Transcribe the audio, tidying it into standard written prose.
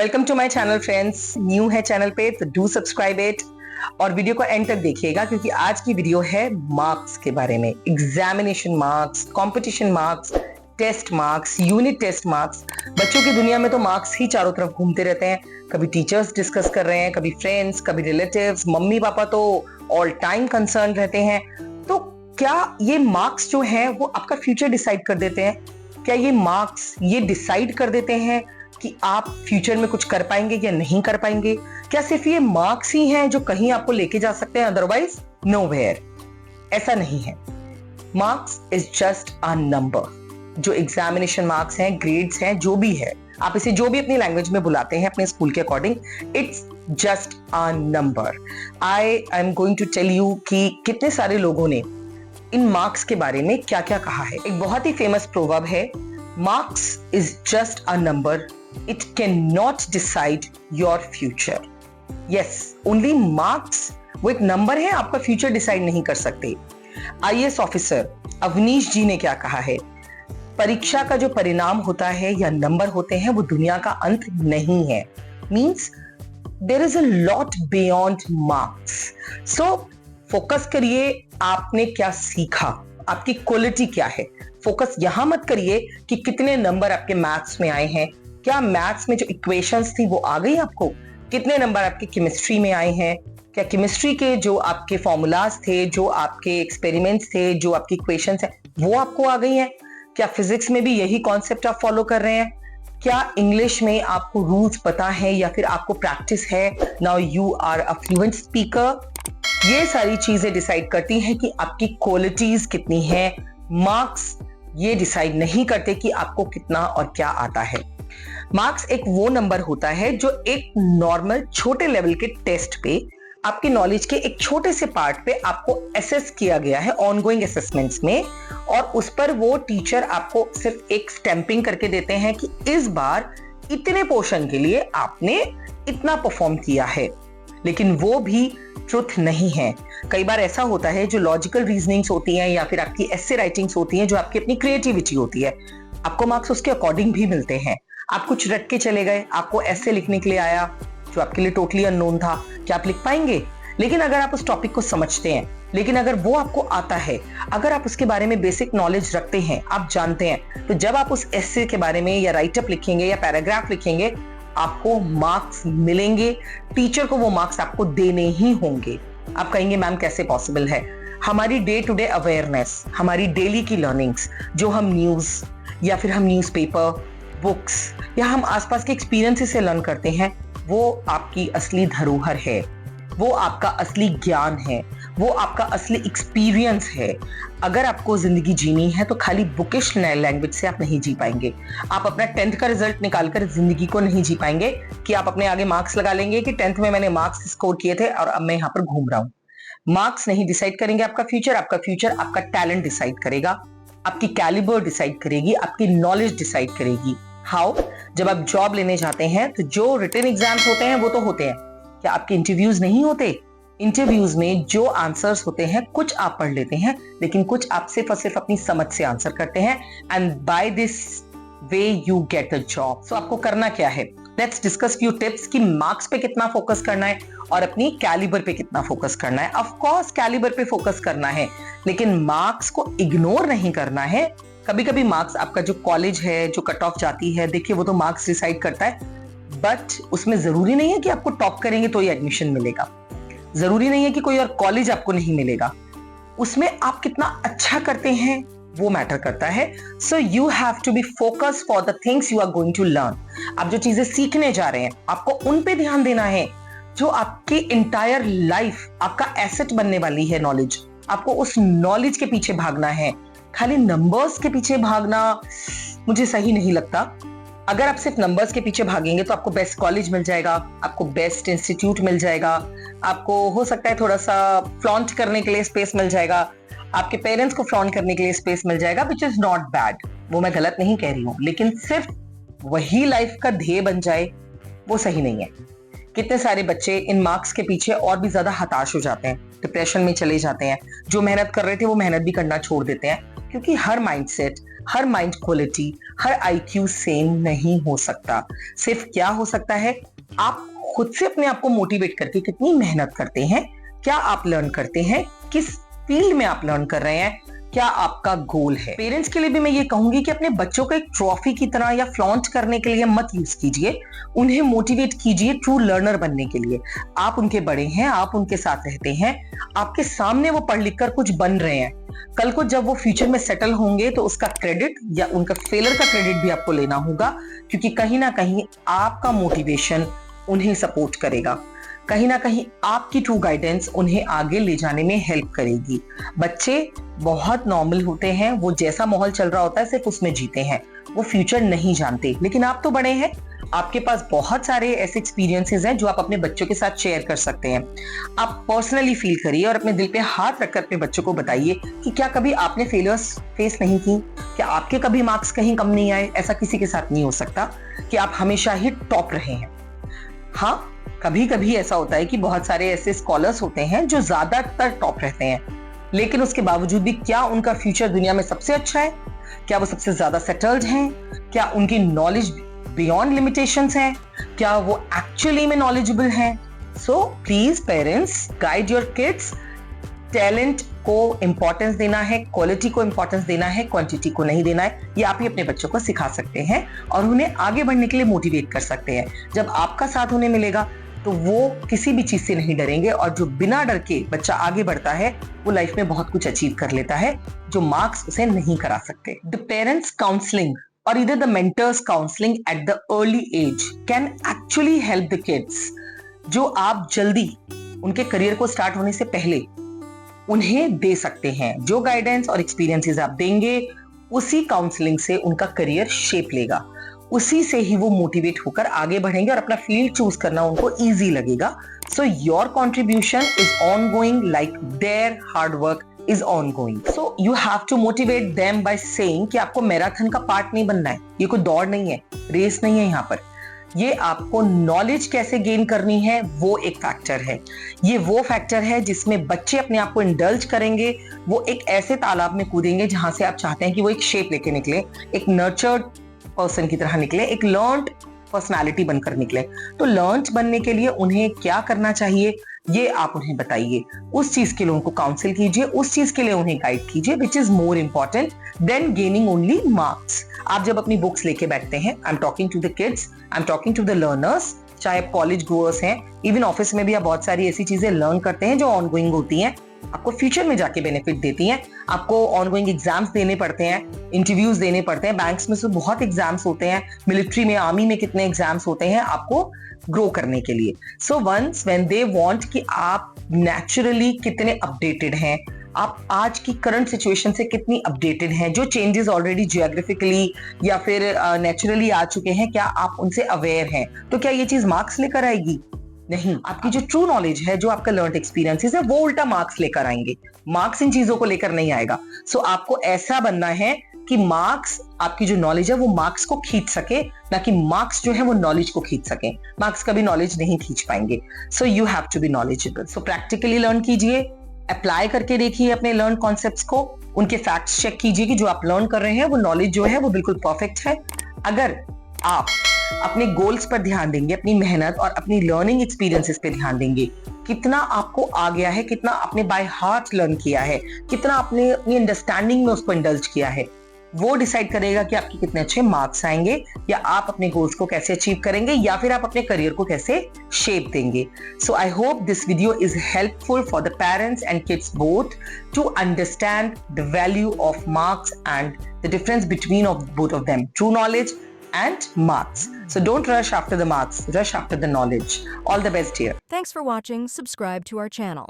Welcome to my channel friends. New है channel पे तो डू सब्सक्राइब इट और वीडियो को एंड तक देखिएगा क्योंकि आज की वीडियो है मार्क्स के बारे में। Examination marks, competition marks, test marks, unit test marks. बच्चों की दुनिया में तो मार्क्स ही चारों तरफ घूमते रहते हैं। कभी टीचर्स डिस्कस कर रहे हैं, कभी फ्रेंड्स, कभी रिलेटिव्स, मम्मी पापा तो ऑल टाइम कंसर्न रहते हैं। तो क्या ये मार्क्स जो हैं वो आपका फ्यूचर डिसाइड कर देते हैं? क्या ये मार्क्स ये डिसाइड कर देते हैं कि आप फ्यूचर में कुछ कर पाएंगे या नहीं कर पाएंगे? क्या सिर्फ ये मार्क्स ही हैं जो कहीं आपको लेके जा सकते हैं, अदरवाइज नोवेयर? ऐसा नहीं है। Marks is just a number. जो एग्जामिनेशन मार्क्स हैं, ग्रेड्स हैं, जो भी है, आप इसे जो भी अपनी लैंग्वेज में बुलाते हैं अपने स्कूल के according, it's just a number. I am going to tell you कि कितने सारे लोगों ने इन मार्क्स के बारे में क्या क्या कहा है। एक बहुत ही फेमस प्रोवर्ब है, marks is just a number, it cannot decide your future. Yes, only marks वो एक नंबर है, आपका फ्यूचर डिसाइड नहीं कर सकते। आईएएस ऑफिसर अवनीश जी ने क्या कहा है, परीक्षा का जो परिणाम होता है या नंबर होते हैं वो दुनिया का अंत नहीं है। Means there is a lot beyond marks. So focus करिए आपने क्या सीखा, आपकी क्वालिटी क्या है। फोकस यहां मत करिए कि कितने नंबर आपके मैथ्स में आए हैं, क्या मैथ्स में जो इक्वेशंस थी वो आ गई आपको, कितने नंबर आपके केमिस्ट्री में आए हैं, क्या केमिस्ट्री के जो आपके फॉर्मूलाज थे, जो आपके एक्सपेरिमेंट्स थे, जो आपकी इक्वेशंस है वो आपको आ गई हैं, क्या फिजिक्स में भी यही कॉन्सेप्ट आप फॉलो कर रहे हैं, क्या इंग्लिश में आपको रूल्स पता है या फिर आपको प्रैक्टिस है, now you are a fluent speaker. ये सारी चीजें डिसाइड करती हैं कि आपकी क्वालिटीज कितनी है। मार्क्स ये डिसाइड नहीं करते कि आपको कितना और क्या आता है। मार्क्स एक वो नंबर होता है जो एक नॉर्मल छोटे लेवल के टेस्ट पे आपकी नॉलेज के एक छोटे से पार्ट पे आपको असेस किया गया है ऑनगोइंग असेसमेंट्स में, और उस पर वो टीचर आपको सिर्फ एक स्टैंपिंग करके देते हैं कि इस बार इतने पोर्शन के लिए आपने इतना परफॉर्म किया है। लेकिन वो भी ट्रुथ नहीं है। कई बार ऐसा होता है जो लॉजिकल रीजनिंग्स होती हैं या फिर आपकी एसे राइटिंग्स होती हैं, जो आपकी अपनी क्रिएटिविटी होती है, आपको मार्क्स उसके अकॉर्डिंग भी मिलते हैं। आप कुछ रट के चले गए, आपको ऐसे लिखने के लिए आया जो आपके लिए टोटली अननोन था, क्या आप लिख पाएंगे? लेकिन अगर आप उस टॉपिक को समझते हैं, लेकिन अगर वो आपको आता है, अगर आप उसके बारे में बेसिक नॉलेज रखते हैं, आप जानते हैं, तो जब आप उस ऐसे के बारे में या राइटअप लिखेंगे या पैराग्राफ लिखेंगे, आपको मार्क्स मिलेंगे। टीचर को वो मार्क्स आपको देने ही होंगे। आप कहेंगे मैम कैसे पॉसिबल है? हमारी डे टू डे अवेयरनेस, हमारी डेली की लर्निंग्स, जो हम न्यूज या फिर हम न्यूज़पेपर, बुक्स या हम आसपास के एक्सपीरियंसेस से लर्न करते हैं, वो आपकी असली धरोहर है, वो आपका असली ज्ञान है, वो आपका असली एक्सपीरियंस है। अगर आपको जिंदगी जीनी है तो खाली बुकिश लैंग्वेज से आप नहीं जी पाएंगे। आप अपना 10th का रिजल्ट निकालकर जिंदगी को नहीं जी पाएंगे कि आप अपने आगे मार्क्स लगा लेंगे कि 10th में मैंने मार्क्स स्कोर किए थे और अब मैं यहाँ पर घूम रहा हूँ। मार्क्स नहीं डिसाइड करेंगे आपका फ्यूचर। आपका फ्यूचर आपका टैलेंट डिसाइड करेगा, आपकी कैलिबर डिसाइड करेगी, आपकी नॉलेज डिसाइड करेगी। हाउ? जब आप जॉब लेने जाते हैं तो जो रिटन एग्जाम्स होते हैं वो तो होते हैं, क्या आपके इंटरव्यूज नहीं होते? इंटरव्यूज में जो आंसर्स होते हैं, कुछ आप पढ़ लेते हैं लेकिन कुछ आप सिर्फ और सिर्फ अपनी समझ से आंसर करते हैं, and by this way you get a job. So आपको करना क्या है? लेट्स डिस्कस फ्यू टिप्स कि मार्क्स पे कितना फोकस करना है और अपनी कैलिबर पे कितना फोकस करना है। ऑफ कोर्स कैलिबर पे फोकस करना है, लेकिन मार्क्स को इग्नोर नहीं करना है। कभी कभी मार्क्स, आपका जो कॉलेज है, जो कट ऑफ जाती है, देखिए वो तो मार्क्स डिसाइड करता है, बट उसमें जरूरी नहीं है कि आपको टॉप करेंगे तो ही एडमिशन मिलेगा। जरूरी नहीं है कि कोई और कॉलेज आपको नहीं मिलेगा। उसमें आप कितना अच्छा करते हैं वो मैटर करता है। So you have to be focus for the things you are going to learn. आप जो चीजें सीखने जा रहे हैं, आपको उन पे ध्यान देना है जो आपकी इंटायर लाइफ आपका एसेट बनने वाली है। नॉलेज, आपको उस नॉलेज के पीछे भागना है। खाली नंबर्स के पीछे भागना मुझे सही नहीं लगता। अगर आप सिर्फ नंबर्स के पीछे भागेंगे तो आपको बेस्ट कॉलेज मिल जाएगा, आपको बेस्ट इंस्टीट्यूट मिल जाएगा, आपको हो सकता है थोड़ा सा फ्लॉन्ट करने के लिए स्पेस मिल जाएगा, आपके पेरेंट्स को फ्लॉन्ट करने के लिए स्पेस मिल जाएगा, विच इज नॉट बैड, वो मैं गलत नहीं कह रही हूँ, लेकिन सिर्फ वही लाइफ का ध्येय बन जाए वो सही नहीं है। कितने सारे बच्चे इन मार्क्स के पीछे और भी ज्यादा हताश हो जाते हैं, डिप्रेशन में चले जाते हैं। जो मेहनत कर रहे थे वो मेहनत भी करना छोड़ देते हैं, क्योंकि हर माइंडसेट, हर माइंड क्वालिटी, हर आईक्यू सेम नहीं हो सकता। सिर्फ क्या हो सकता है, आप खुद से अपने आप को मोटिवेट करके कितनी मेहनत करते हैं, क्या आप लर्न करते हैं, किस फील्ड में आप लर्न कर रहे हैं, क्या आपका गोल है। पेरेंट्स के लिए भी मैं ये कहूंगी कि अपने बच्चों को एक ट्रॉफी की तरह या फ्लॉन्ट करने के लिए मत यूज कीजिए, उन्हें मोटिवेट कीजिए ट्रू लर्नर बनने के लिए। आप उनके बड़े हैं, आप उनके साथ रहते हैं, आपके सामने वो पढ़ लिख कर कुछ बन रहे हैं। कल को जब वो फ्यूचर में सेटल होंगे तो उसका क्रेडिट या उनका फेलियर का क्रेडिट भी आपको लेना होगा, क्योंकि कहीं ना कहीं आपका मोटिवेशन उन्हें सपोर्ट करेगा, कहीं ना कहीं आपकी ट्रू गाइडेंस उन्हें आगे ले जाने में हेल्प करेगी। बच्चे बहुत नॉर्मल होते हैं, वो जैसा माहौल चल रहा होता है सिर्फ उसमें जीते हैं, वो फ्यूचर नहीं जानते। लेकिन आप तो बड़े हैं, आपके पास बहुत सारे ऐसे एक्सपीरियंसेस हैं जो आप अपने बच्चों के साथ शेयर कर सकते हैं। आप पर्सनली फील करिए और अपने दिल पे हाथ रखकर अपने बच्चों को बताइए कि क्या कभी आपने फेलियर्स फेस नहीं की, क्या आपके कभी मार्क्स कहीं कम नहीं आए। ऐसा किसी के साथ नहीं हो सकता कि आप हमेशा ही टॉप रहे हैं। हाँ, कभी कभी ऐसा होता है कि बहुत सारे ऐसे स्कॉलर्स होते हैं जो ज्यादातर टॉप रहते हैं, लेकिन उसके बावजूद भी क्या उनका फ्यूचर दुनिया में सबसे अच्छा है, क्या वो सबसे ज्यादा सेटल्ड हैं, क्या उनकी नॉलेज बियॉन्ड लिमिटेशंस हैं, क्या वो एक्चुअली में नॉलेजेबल हैं। So please parents, guide your kids. Talent को इंपॉर्टेंस देना है, क्वालिटी को इंपॉर्टेंस देना है, क्वांटिटी को नहीं देना है। ये आप ही अपने बच्चों को सिखा सकते हैं और उन्हें आगे बढ़ने के लिए मोटिवेट कर सकते हैं। जब आपका साथ उन्हें मिलेगा तो वो किसी भी चीज से नहीं डरेंगे, और जो बिना डर के बच्चा आगे बढ़ता है वो लाइफ में बहुत कुछ अचीव कर लेता है, जो मार्क्स उसे नहीं करा सकते। The parents counselling or either the mentors counseling at the early age can actually help the kids, जो आप जल्दी उनके करियर को स्टार्ट होने से पहले उन्हें दे सकते हैं। जो गाइडेंस और एक्सपीरियंसेस आप देंगे, उसी काउंसलिंग से उनका करियर शेप लेगा, उसी से ही वो मोटिवेट होकर आगे बढ़ेंगे और अपना फील्ड चूज करना उनको इजी लगेगा। So your contribution is ongoing like there hard work is ongoing. So you have to motivate them by saying कि आपको मैराथन का पार्ट नहीं बनना है, ये कोई दौड़ नहीं है, रेस नहीं है यहाँ पर। ये आपको नॉलेज कैसे गेन करनी है वो एक फैक्टर है। ये वो फैक्टर है जिसमें बच्चे अपने आप को इंडल्ज करेंगे, वो एक ऐसे तालाब में कूदेंगे जहां से आप चाहते हैं कि वो एक शेप लेके निकले, एक नर्चर्ड पर्सन की तरह निकले, एक लर्न्ड पर्सनालिटी बनकर निकले। तो लर्न्ड बनने के लिए उन्हें क्या करना चाहिए ये आप उन्हें बताइए, उस चीज के लिए उनको काउंसिल कीजिए, उस चीज के लिए उन्हें गाइड कीजिए, which is more important than gaining only marks. आप जब अपनी बुक्स लेके बैठते हैं, I am talking to the kids, I am talking to the learners, चाहे आप कॉलेज गोअर्स हैं, इवन ऑफिस में भी आप बहुत सारी ऐसी चीजें लर्न करते हैं जो ऑनगोइंग होती हैं, आपको फ्यूचर में जाके बेनिफिट देती हैं। आपको ऑनगोइंग एग्जाम्स देने पड़ते हैं, इंटरव्यूज देने पड़ते हैं, बैंक्स में से बहुत एग्जाम्स होते हैं, मिलिट्री में, आर्मी में कितने एग्जाम्स होते हैं आपको ग्रो करने के लिए। So once when they want कि आप नेचुरली कितने अपडेटेड हैं, आप आज की करंट सिचुएशन से कितनी अपडेटेड हैं, जो चेंजेस ऑलरेडी जियोग्राफिकली या फिर नेचुरली आ चुके हैं, क्या आप उनसे अवेयर हैं, तो क्या ये चीज मार्क्स लेकर आएगी? नहीं, आपकी जो ट्रू नॉलेज है, जो आपका लर्न एक्सपीरियंसेस है, वो उल्टा मार्क्स लेकर आएंगे। मार्क्स इन चीजों को लेकर नहीं आएगा। सो आपको ऐसा बनना है कि मार्क्स, आपकी जो नॉलेज है वो मार्क्स को खींच सके, ना कि मार्क्स जो है वो नॉलेज को खींच सके। मार्क्स कभी नॉलेज नहीं खींच पाएंगे। So you have to be knowledgeable. So practically learn कीजिए, अप्लाई करके देखिए अपने लर्न कॉन्सेप्ट्स को, उनके फैक्ट्स चेक कीजिए कि जो आप लर्न कर रहे हैं वो नॉलेज जो है वो बिल्कुल परफेक्ट है। अगर आप अपने गोल्स पर ध्यान देंगे, अपनी मेहनत और अपनी लर्निंग एक्सपीरियंसेस पे ध्यान देंगे, कितना आपको आ गया है, कितना आपने बाय हार्ट लर्न किया है, कितना आपने अपनी अंडरस्टैंडिंग में उसको इंडल्ज किया है, वो डिसाइड करेगा कि आपके कितने अच्छे मार्क्स आएंगे, या आप अपने गोल्स को कैसे अचीव करेंगे, या फिर आप अपने करियर को कैसे शेप देंगे। So I hope this video is helpful for the parents and kids both to understand the value of marks and the difference between of both of them, true knowledge and marks. So don't rush after the marks, rush after the knowledge. All the best here. Thanks for watching. Subscribe to our channel.